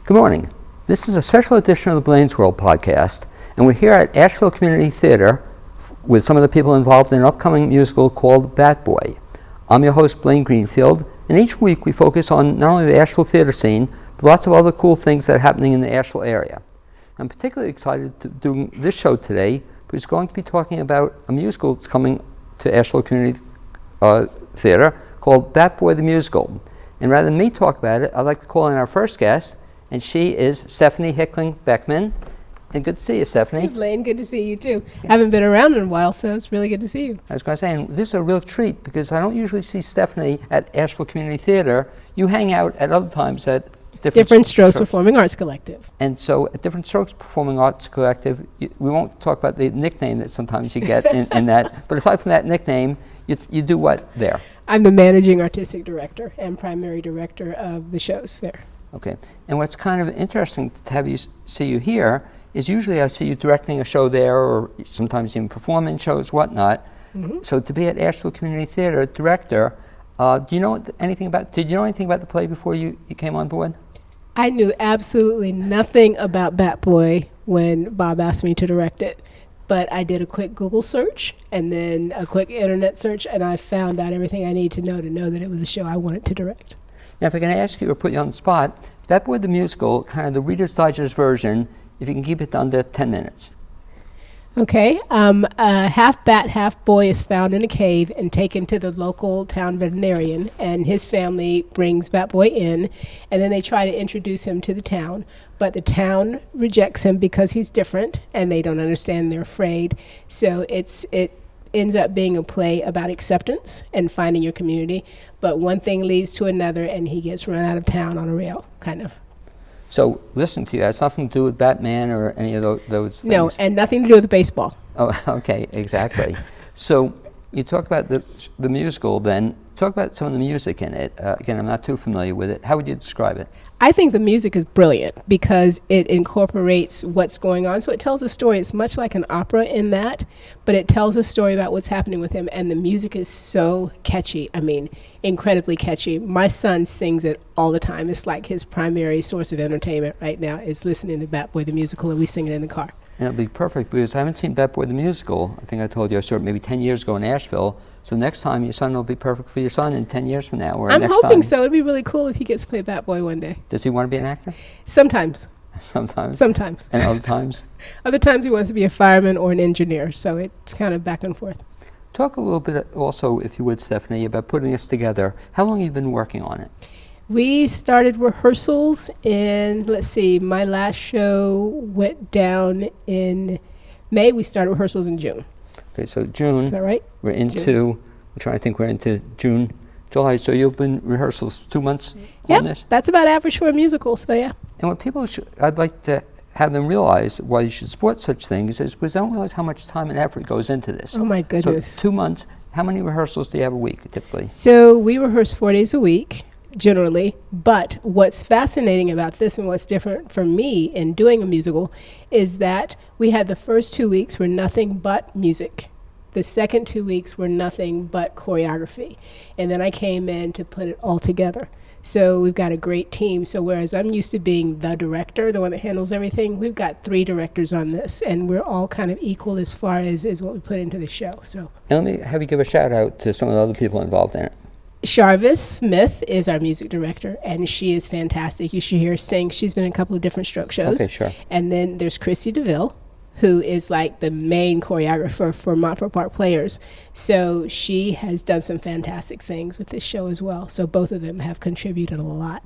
Good morning. This is a special edition of the BLAINESWORLD podcast, and we're here at Asheville Community Theatre with some of the people involved in an upcoming musical called Bat Boy. I'm your host, Blaine Greenfield, and each week we focus on not only the Asheville theatre scene, but lots of other cool things that are happening in the Asheville area. I'm particularly excited to do this show today because we're going to be talking about a musical that's coming to Asheville Community Theatre called Bat Boy the Musical. And rather than me talk about it, I'd like to call in our first guest, and she is Stephanie Hickling Beckman. And good to see you, Stephanie. Hey, Blaine, good to see you too. Haven't been around in a while, so it's really good to see you. I was going to say, and this is a real treat because I don't usually see Stephanie at Asheville Community Theatre. You hang out at other times at Different Strokes Performing Arts Collective. And so at Different Strokes Performing Arts Collective, we won't talk about the nickname that sometimes you get in that, but aside from that nickname, you do what there? I'm the managing artistic director and primary director of the shows there. Okay, and what's kind of interesting to have see you here is usually I see you directing a show there or sometimes even performing shows, whatnot. Mm-hmm. So to be at Asheville Community Theatre director, did you know anything about the play before you came on board? I knew absolutely nothing about Bat Boy when Bob asked me to direct it, but I did a quick Google search and then a quick internet search, and I found out everything I needed to know that it was a show I wanted to direct. Now, if I can ask you or put you on the spot, Bat Boy the Musical, kind of the Reader's Digest version, if you can keep it under 10 minutes. Okay. Half bat, half boy is found in a cave and taken to the local town veterinarian, and his family brings Bat Boy in, and then they try to introduce him to the town, but the town rejects him because he's different, and they don't understand, they're afraid. So it ends up being a play about acceptance and finding your community, but one thing leads to another, and he gets run out of town on a rail, kind of. So, listen to you, it has nothing to do with Batman or any of those things? No, and nothing to do with baseball. Oh, okay, exactly. So, you talk about the musical then. Talk about some of the music in it. Again, I'm not too familiar with it. How would you describe it? I think the music is brilliant because it incorporates what's going on. So it tells a story. It's much like an opera in that, but it tells a story about what's happening with him. And the music is so catchy. I mean, incredibly catchy. My son sings it all the time. It's like his primary source of entertainment right now is listening to Bat Boy the Musical, and we sing it in the car. And it'll be perfect because I haven't seen Bat Boy the Musical. I think I told you I saw it maybe 10 years ago in Asheville. So next time your son will be perfect for your son in 10 years from now. Or I'm next hoping time. so. It'd be really cool if he gets to play Bat Boy one day. Does he want to be an actor? Sometimes. Sometimes? Sometimes. And other times? Other times he wants to be a fireman or an engineer. So it's kind of back and forth. Talk a little bit also, if you would, Stephanie, about putting this together. How long have you been working on it? We started rehearsals in, my last show went down in May. We started rehearsals in June. Okay, so June. Is that right? We're into June, July. So you've been rehearsals 2 months on this? Yep, that's about average for a musical, so yeah. And what people I'd like to have them realize why you should support such things is because they don't realize how much time and effort goes into this. Oh my goodness. So 2 months, how many rehearsals do you have a week typically? So we rehearse 4 days a week, generally, but what's fascinating about this and what's different for me in doing a musical is that we had the first 2 weeks were nothing but music. The second 2 weeks were nothing but choreography. And then I came in to put it all together. So we've got a great team. So whereas I'm used to being the director, the one that handles everything, we've got 3 directors on this, and we're all kind of equal as far as what we put into the show. So. And let me have you give a shout out to some of the other people involved in it. Charvis Smith is our music director, and she is fantastic. You should hear her sing. She's been in a couple of different stroke shows. Okay, sure. And then there's Chrissy DeVille, who is like the main choreographer for Montfort Park Players. So she has done some fantastic things with this show as well. So both of them have contributed a lot.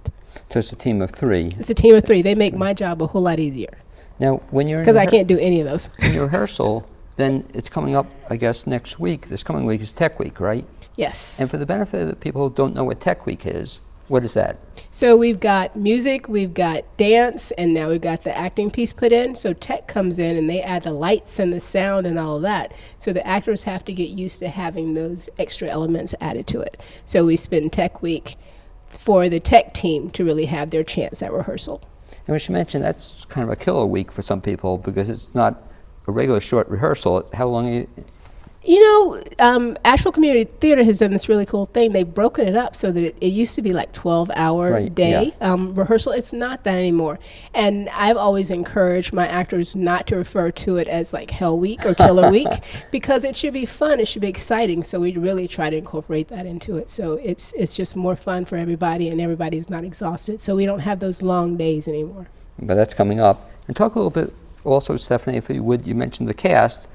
So it's a team of 3. It's a team of 3. They make my job a whole lot easier. Now, when you're because I can't do any of those. In your rehearsal, then it's coming up, I guess, next week. This coming week is Tech Week, right? Yes. And for the benefit of the people who don't know what Tech Week is, what is that? So we've got music, we've got dance, and now we've got the acting piece put in. So tech comes in and they add the lights and the sound and all of that. So the actors have to get used to having those extra elements added to it. So we spend Tech Week for the tech team to really have their chance at rehearsal. And we should mention that's kind of a killer week for some people because it's not a regular short rehearsal. How long are you Asheville Community Theatre has done this really cool thing. They've broken it up so that it used to be like 12-hour Right, day rehearsal. It's not that anymore. And I've always encouraged my actors not to refer to it as like Hell Week or Killer Week because it should be fun. It should be exciting. So we really try to incorporate that into it. So it's just more fun for everybody, and everybody is not exhausted. So we don't have those long days anymore. But that's coming up. And talk a little bit also, Stephanie, if you would, you mentioned the cast.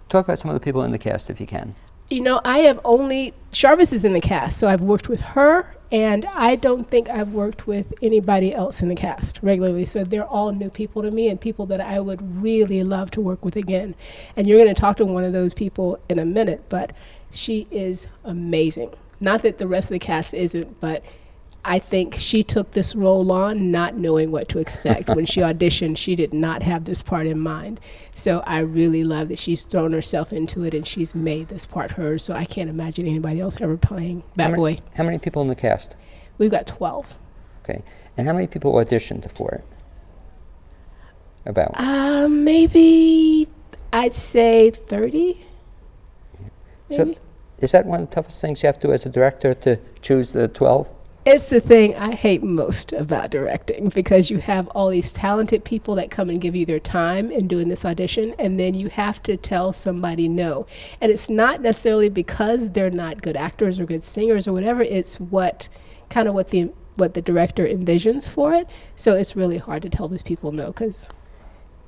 Talk about some of the people in the cast if you can. I have only, Jarvis is in the cast, so I've worked with her, and I don't think I've worked with anybody else in the cast regularly. So they're all new people to me and people that I would really love to work with again. And you're going to talk to one of those people in a minute, but she is amazing. Not that the rest of the cast isn't, but I think she took this role on not knowing what to expect. When she auditioned, she did not have this part in mind. So I really love that she's thrown herself into it and she's made this part hers. So I can't imagine anybody else ever playing Bat Boy. How many people in the cast? We've got 12. Okay. And how many people auditioned for it? About? Maybe I'd say 30. Maybe. So is that one of the toughest things you have to do as a director, to choose the 12? It's the thing I hate most about directing, because you have all these talented people that come and give you their time in doing this audition, and then you have to tell somebody no. And it's not necessarily because they're not good actors or good singers or whatever. It's what the director envisions for it. So it's really hard to tell those people no, because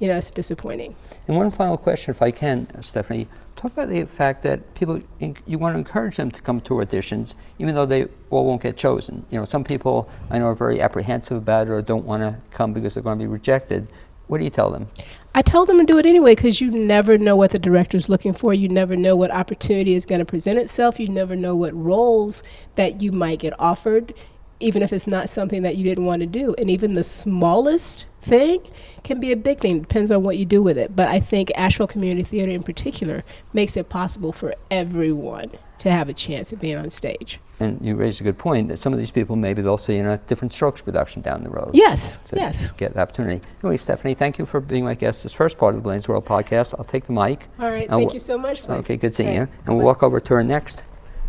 it's disappointing. And one final question, if I can, Stephanie. Talk about the fact that people, you want to encourage them to come to auditions, even though they all won't get chosen. Some people I know are very apprehensive about it or don't want to come because they're going to be rejected. What do you tell them? I tell them to do it anyway, because you never know what the director's looking for. You never know what opportunity is going to present itself. You never know what roles that you might get offered, even if it's not something that you didn't want to do. And even the smallest thing can be a big thing. It depends on what you do with it. But I think Asheville Community Theatre in particular makes it possible for everyone to have a chance at being on stage. And you raised a good point that some of these people, maybe they'll see in a Different Strokes production down the road. Yes, So yes. get the opportunity. Anyway, Stephanie, thank you for being my guest this first part of the Blaine's World podcast. I'll take the mic. All right, thank you so much. Okay, good seeing you. And we'll walk over to our next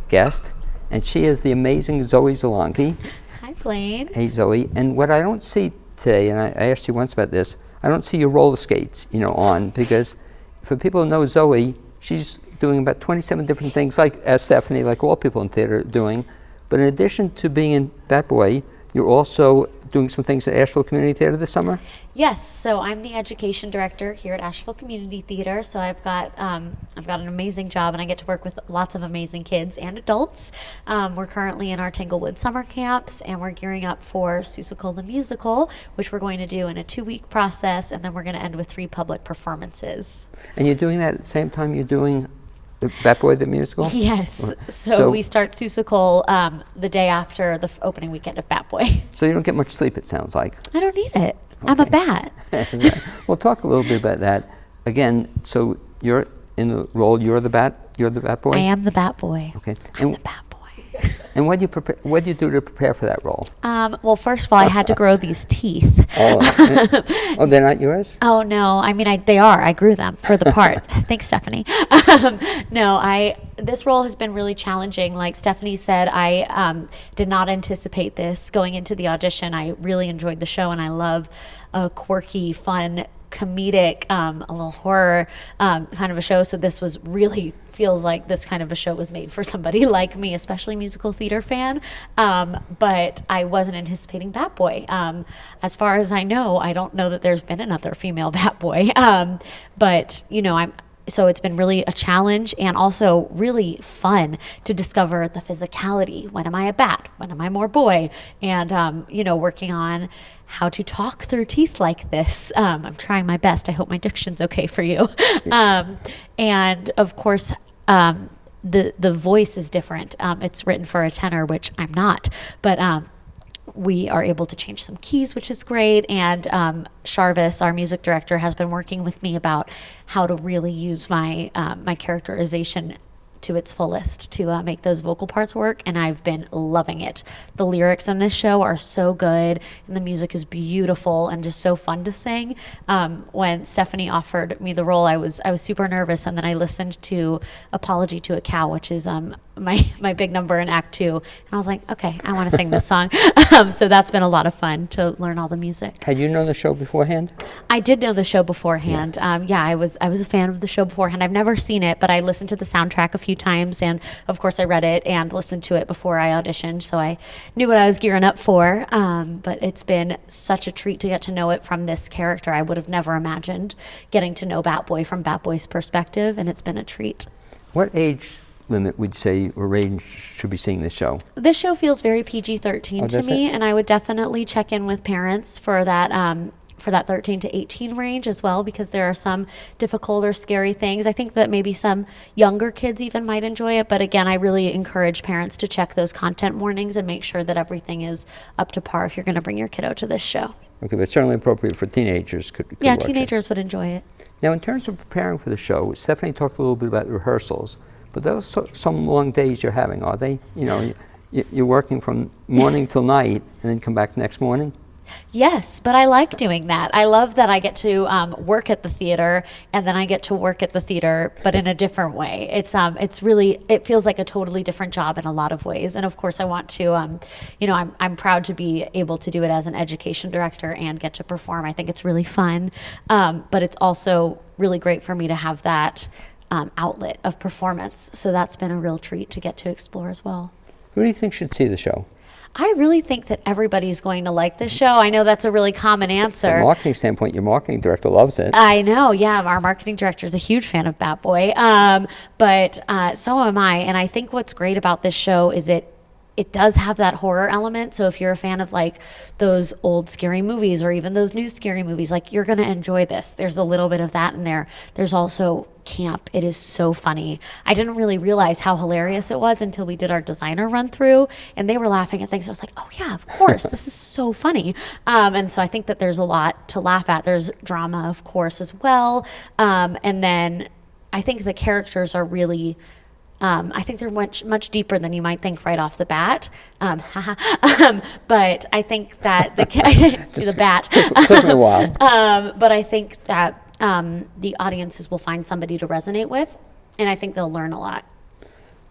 guest, and she is the amazing Zoe Zelonky. Hi, Blaine. Hey, Zoe. And what I don't see today, and I asked you once about this, I don't see your roller skates, on, because for people who know Zoe, she's doing about 27 different things, like as Stephanie, like all people in theater are doing. But in addition to being in Bat Boy, you're also doing some things at Asheville Community Theatre this summer? Yes, so I'm the education director here at Asheville Community Theatre. So I've got an amazing job, and I get to work with lots of amazing kids and adults. We're currently in our Tanglewood summer camps, and we're gearing up for Seussical the Musical, which we're going to do in a 2-week process, and then we're going to end with 3 public performances. And you're doing that at the same time you're doing the Bat Boy the Musical? Yes. So we start Seussical the day after the opening weekend of Bat Boy. So you don't get much sleep, it sounds like. I don't need it. Okay. I'm a bat. We'll talk a little bit about that. Again, so you're in the role, you're the Bat Boy? I am the Bat Boy. Okay. I'm the Bat Boy. And what do you do to prepare for that role? Well, first of all, I had to grow these teeth. Oh, they're not yours? Oh, no. I mean, they are. I grew them for the part. Thanks, Stephanie. This role has been really challenging. Like Stephanie said, I did not anticipate this going into the audition. I really enjoyed the show, and I love a quirky, fun, comedic, a little horror kind of a show. So this was really feels like this kind of a show was made for somebody like me, especially musical theater fan. But I wasn't anticipating Bat Boy. As far as I know, I don't know that there's been another female Bat Boy. So it's been really a challenge, and also really fun to discover the physicality. When am I a bat? When am I more boy? And, working on how to talk through teeth like this. I'm trying my best. I hope my diction's okay for you. And of course, the voice is different. It's written for a tenor, which I'm not, but we are able to change some keys, which is great. And Jarvis, our music director, has been working with me about how to really use my my characterization to its fullest to make those vocal parts work, and I've been loving it. The lyrics in this show are so good, and the music is beautiful and just so fun to sing. When Stephanie offered me the role, I was super nervous, and then I listened to Apology to a Cow, which is my big number in Act 2, and I was like, okay, I want to sing this song. So that's been a lot of fun to learn all the music. Had you known the show beforehand? I did know the show beforehand. I was a fan of the show beforehand. I've never seen it, but I listened to the soundtrack a few times, and of course I read it and listened to it before I auditioned, so I knew what I was gearing up for. But it's been such a treat to get to know it from this character. I would have never imagined getting to know Batboy from Batboy's perspective, and it's been a treat. What age limit would you say or range should be seeing this show? This show feels very PG-13 to me, and I would definitely check in with parents for that 13 to 18 range as well, because there are some difficult or scary things. I think that maybe some younger kids even might enjoy it, but again, I really encourage parents to check those content warnings and make sure that everything is up to par if you're going to bring your kiddo to this show. Okay, but certainly appropriate for teenagers. Could Yeah, watch teenagers would enjoy it. Now, in terms of preparing for the show, Stephanie talked a little bit about rehearsals, but those some long days you're having, are they? You know, you're working from morning till night and then come back next morning? Yes, but I like doing that. I love that I get to work at the theater, and then I get to work at the theater, but in a different way. It's really, it feels like a totally different job in a lot of ways. And of course, I want to, I'm proud to be able to do it as an education director and get to perform. I think it's really fun, but it's also really great for me to have that outlet of performance. So that's been a real treat to get to explore as well. Who do you think should see the show? I really think that everybody's going to like this show. I know that's a really common answer. From a marketing standpoint, your marketing director loves it. I know, yeah. Our marketing director is a huge fan of Batboy, but so am I. And I think what's great about this show is it does have that horror element. So if you're a fan of like those old scary movies or even those new scary movies, like you're going to enjoy this. There's a little bit of that in there. There's also camp. It is so funny. I didn't really realize how hilarious it was until we did our designer run through and they were laughing at things. I was like, oh yeah, of course. This is so funny. And so I think that there's a lot to laugh at. There's drama, of course, as well. And then I think the characters are really, I think they're much deeper than you might think right off the bat. But I think that the bat. Took me a while. But I think that the audiences will find somebody to resonate with, and I think they'll learn a lot.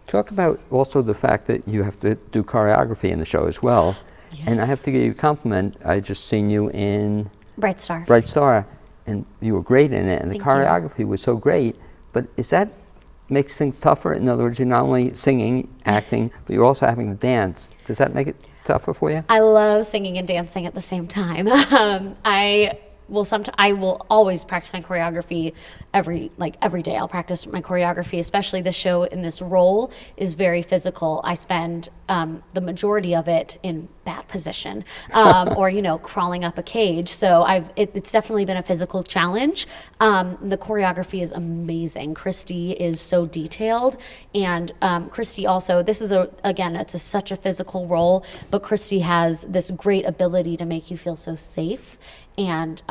Talk about also the fact that you have to do choreography in the show as well. Yes. And I have to give you a compliment. I just seen you in Bright Star. Bright Star, and you were great in it, and Thank the choreography was so great. But is that makes things tougher? In other words, you're not only singing, acting, but you're also having to dance. Does that make it tougher for you? I love singing and dancing at the same time. I will always practice my choreography every day. I'll practice my choreography, especially this show in this role is very physical. I spend the majority of it in bat position or, crawling up a cage. So it's definitely been a physical challenge. The choreography is amazing. Christy is so detailed. And Christy also, this is such a physical role, but Christy has this great ability to make you feel so safe. And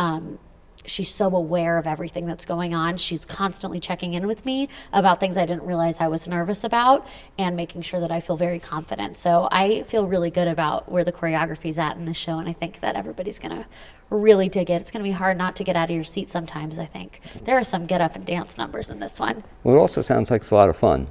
she's so aware of everything that's going on. She's constantly checking in with me about things I didn't realize I was nervous about and making sure that I feel very confident. So I feel really good about where the choreography's at in the show, and I think that everybody's going to really dig it. It's going to be hard not to get out of your seat sometimes, I think. There are some get up and dance numbers in this one. Well, it also sounds like it's a lot of fun,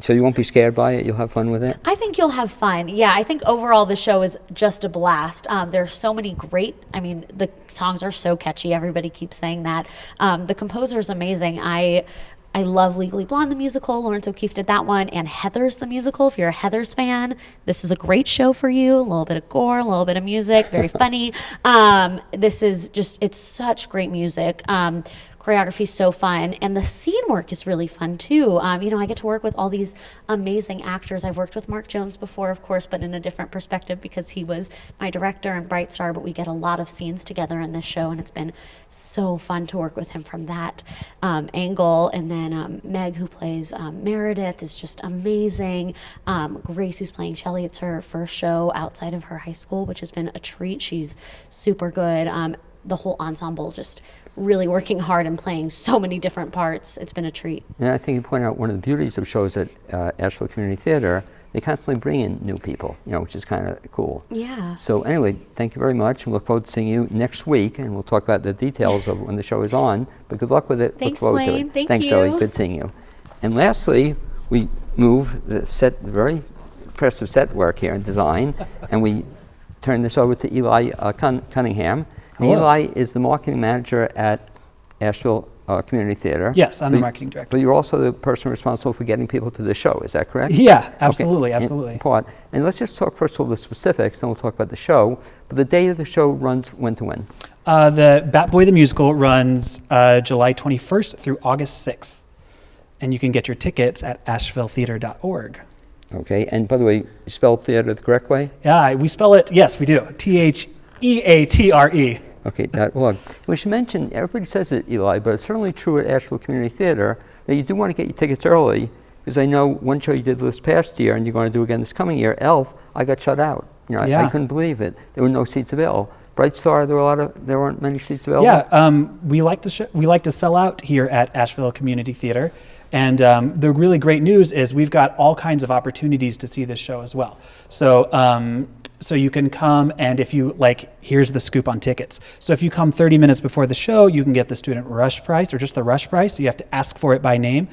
So you won't be scared by it? You'll have fun with it? I think you'll have fun. Yeah, I think overall the show is just a blast. There's so many the songs are so catchy. Everybody keeps saying that. The composer is amazing. I love Legally Blonde, the musical. Lawrence O'Keefe did that one. And Heathers, the musical. If you're a Heathers fan, this is a great show for you. A little bit of gore, a little bit of music, very funny. It's such great music. Choreography is so fun, and the scene work is really fun too. I get to work with all these amazing actors. I've worked with Mark Jones before, of course, but in a different perspective because he was my director in Bright Star, but we get a lot of scenes together in this show, and it's been so fun to work with him from that angle. And then Meg, who plays Meredith, is just amazing. Grace, who's playing Shelley, it's her first show outside of her high school, which has been a treat. She's super good. the whole ensemble just really working hard and playing so many different parts. It's been a treat. And I think you point out one of the beauties of shows at Asheville Community Theatre, they constantly bring in new people, which is kind of cool. Yeah. So anyway, thank you very much, and look forward to seeing you next week, and we'll talk about the details of when the show is on, but good luck with it. Thanks, look forward Blaine. to it. Thank Thanks, you. Zoe. Good seeing you. And lastly, we move the set, very impressive set work here and design, and we turn this over to Eli Cunningham. And Eli is the marketing manager at Asheville Community Theatre. Yes, I'm the marketing director. But you're also the person responsible for getting people to the show, is that correct? Yeah, absolutely, Okay. absolutely. And let's just talk first of all the specifics, then we'll talk about the show. But the date of the show runs when to when? The Bat Boy the Musical runs July 21st through August 6th. And you can get your tickets at ashevilletheatre.org. Okay, and by the way, you spell theater the correct way? Yeah, we spell it, yes, we do, Theatre. Okay, .org. We should mention, everybody says it, Eli, but it's certainly true at Asheville Community Theatre that you do want to get your tickets early, because I know one show you did this past year, and you're going to do again this coming year, Elf, I got shut out. I couldn't believe it. There were no seats available. Bright Star, there weren't many seats available. Yeah, we like to sell out here at Asheville Community Theatre, and the really great news is we've got all kinds of opportunities to see this show as well. So you can come, and if you here's the scoop on tickets. So if you come 30 minutes before the show, you can get the student rush price or just the rush price. So you have to ask for it by name.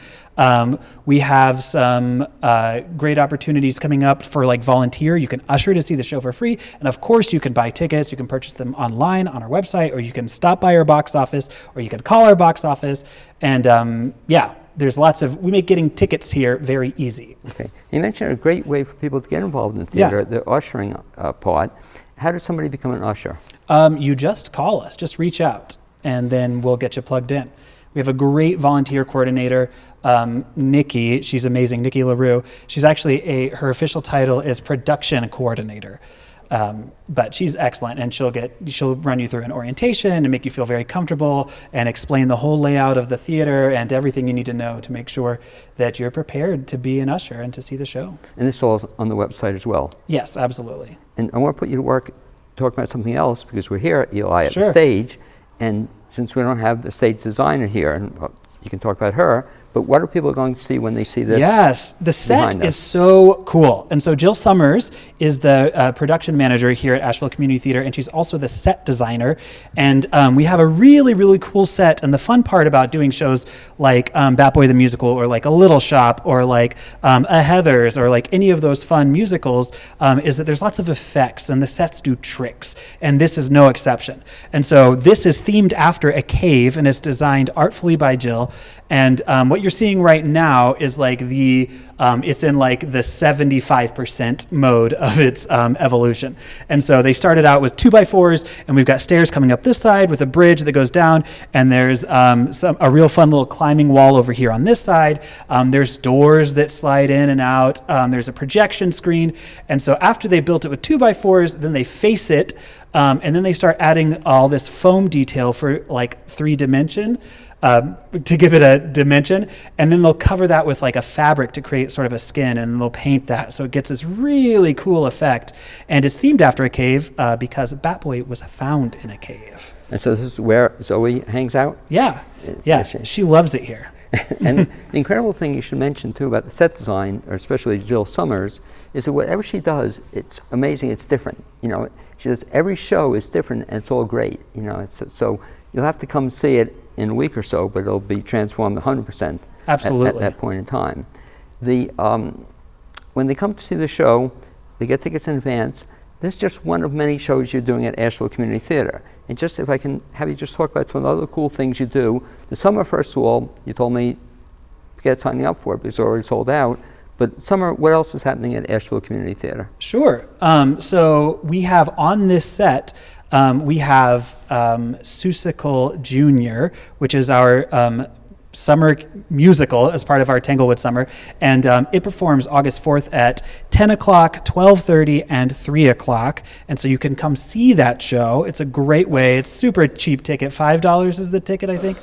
We have some great opportunities coming up for volunteer. You can usher to see the show for free. And of course, you can buy tickets. You can purchase them online on our website, or you can stop by our box office, or you can call our box office. And there's we make getting tickets here very easy. Okay. You mentioned a great way for people to get involved in theater, the ushering part. How does somebody become an usher? You just call us, just reach out, and then we'll get you plugged in. We have a great volunteer coordinator, Nikki. She's amazing, Nikki LaRue. She's actually her official title is production coordinator. But she's excellent, and she'll run you through an orientation and make you feel very comfortable and explain the whole layout of the theater and everything you need to know to make sure that you're prepared to be an usher and to see the show. And this all is on the website as well. Yes, absolutely. And I want to put you to work talking about something else, because we're here at Eli at Sure. the stage, and since we don't have the stage designer here, and you can talk about her, but what are people going to see when they see this? Yes, the set is so cool. And so Jill Summers is the production manager here at Asheville Community Theatre, and she's also the set designer. And we have a really, really cool set. And the fun part about doing shows like Bat Boy the Musical, or A Little Shop, or a Heathers, or any of those fun musicals is that there's lots of effects, and the sets do tricks. And this is no exception. And so this is themed after a cave, and it's designed artfully by Jill. And what you're seeing right now is it's in the 75% mode of its evolution. And so they started out with 2x4s, and we've got stairs coming up this side with a bridge that goes down, and there's a real fun little climbing wall over here on this side. There's doors that slide in and out. There's a projection screen. And so after they built it with 2x4s, then they face it, and then they start adding all this foam detail for 3D. To give it a dimension, and then they'll cover that with a fabric to create sort of a skin, and they'll paint that so it gets this really cool effect. And it's themed after a cave because Bat Boy was found in a cave. And so this is where Zoe hangs out? Yeah, she loves it here. And the incredible thing you should mention too about the set design, or especially Jill Summers, is that whatever she does, it's amazing, it's different. She does, every show is different, and it's all great. So you'll have to come see it in a week or so, but it'll be transformed 100% at that point in time. When they come to see the show, they get tickets in advance. This is just one of many shows you're doing at Asheville Community Theatre. And just if I can have you just talk about some of the other cool things you do. The summer, first of all, you told me get signing up for it because it's already sold out. But summer, what else is happening at Asheville Community Theatre? Sure. So we have on this set, we have Seussical Jr., which is our summer musical as part of our Tanglewood Summer. And it performs August 4th at 10 o'clock, 12:30, and 3 o'clock. And so you can come see that show. It's a great way. It's super cheap ticket. $5 is the ticket, I think.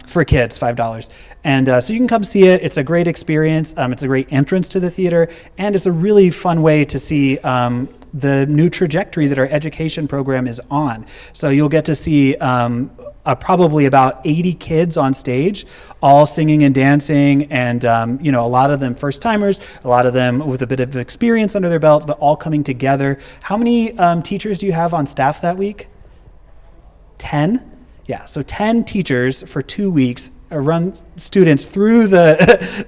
For kids, $5. And so you can come see it. It's a great experience. It's a great entrance to the theater. And it's a really fun way to see the new trajectory that our education program is on. So you'll get to see probably about 80 kids on stage, all singing and dancing, and a lot of them first timers, a lot of them with a bit of experience under their belt, but all coming together. How many teachers do you have on staff that week? 10? Yeah, so 10 teachers for 2 weeks run students through the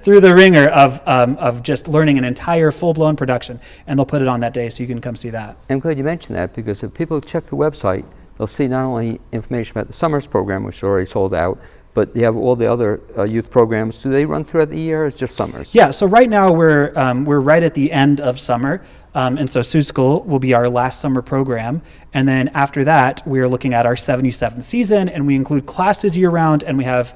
through the ringer of just learning an entire full-blown production, and they'll put it on that day, so you can come see that. I'm glad you mentioned that, because if people check the website, they'll see not only information about the summers program, which is already sold out, but you have all the other youth programs. Do they run throughout the year, or is it just summers? Yeah, so right now we're right at the end of summer, and so Sioux School will be our last summer program, and then after that we're looking at our 77th season, and we include classes year-round, and we have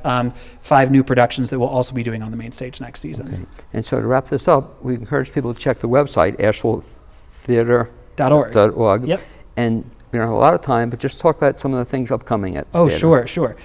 5 new productions that we'll also be doing on the main stage next season. Okay. And so to wrap this up, we encourage people to check the website, ashevilletheater.org. Yep. And we don't have a lot of time, but just talk about some of the things upcoming at Oh, theater. sure.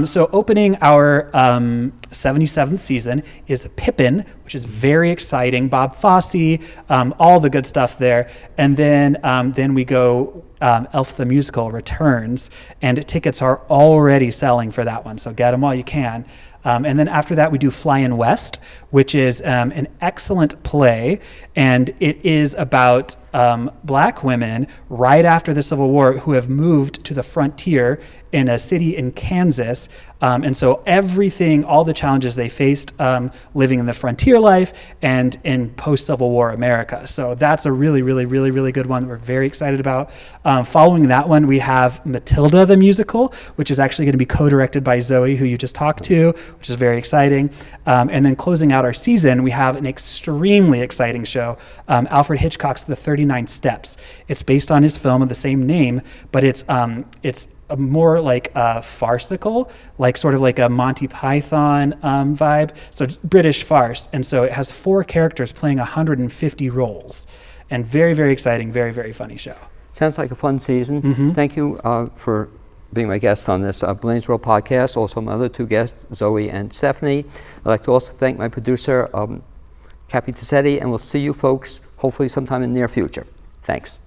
So opening our 77th season is Pippin, which is very exciting. Bob Fosse, all the good stuff there. And then we go Elf the Musical returns, and tickets are already selling for that one, so get them while you can. And then after that, we do Flyin' West, which is an excellent play, and it is about black women right after the Civil War who have moved to the frontier in a city in Kansas. And so everything, all the challenges they faced living in the frontier life and in post-Civil War America. So that's a really, really, really, really good one that we're very excited about. Following that one, we have Matilda the Musical, which is actually going to be co-directed by Zoe, who you just talked to, which is very exciting. And then closing out our season, we have an extremely exciting show, Alfred Hitchcock's The 39 Steps. It's based on his film of the same name, but it's a more like farcical, like sort of like a Monty Python vibe. So it's British farce. And so it has 4 characters playing 150 roles. And very, very exciting, very, very funny show. Sounds like a fun season. Mm-hmm. Thank you for being my guest on this Blaine's World podcast. Also my other 2 guests, Zoe and Stephanie. I'd like to also thank my producer, Cappy Tassetti, and we'll see you folks hopefully sometime in the near future. Thanks.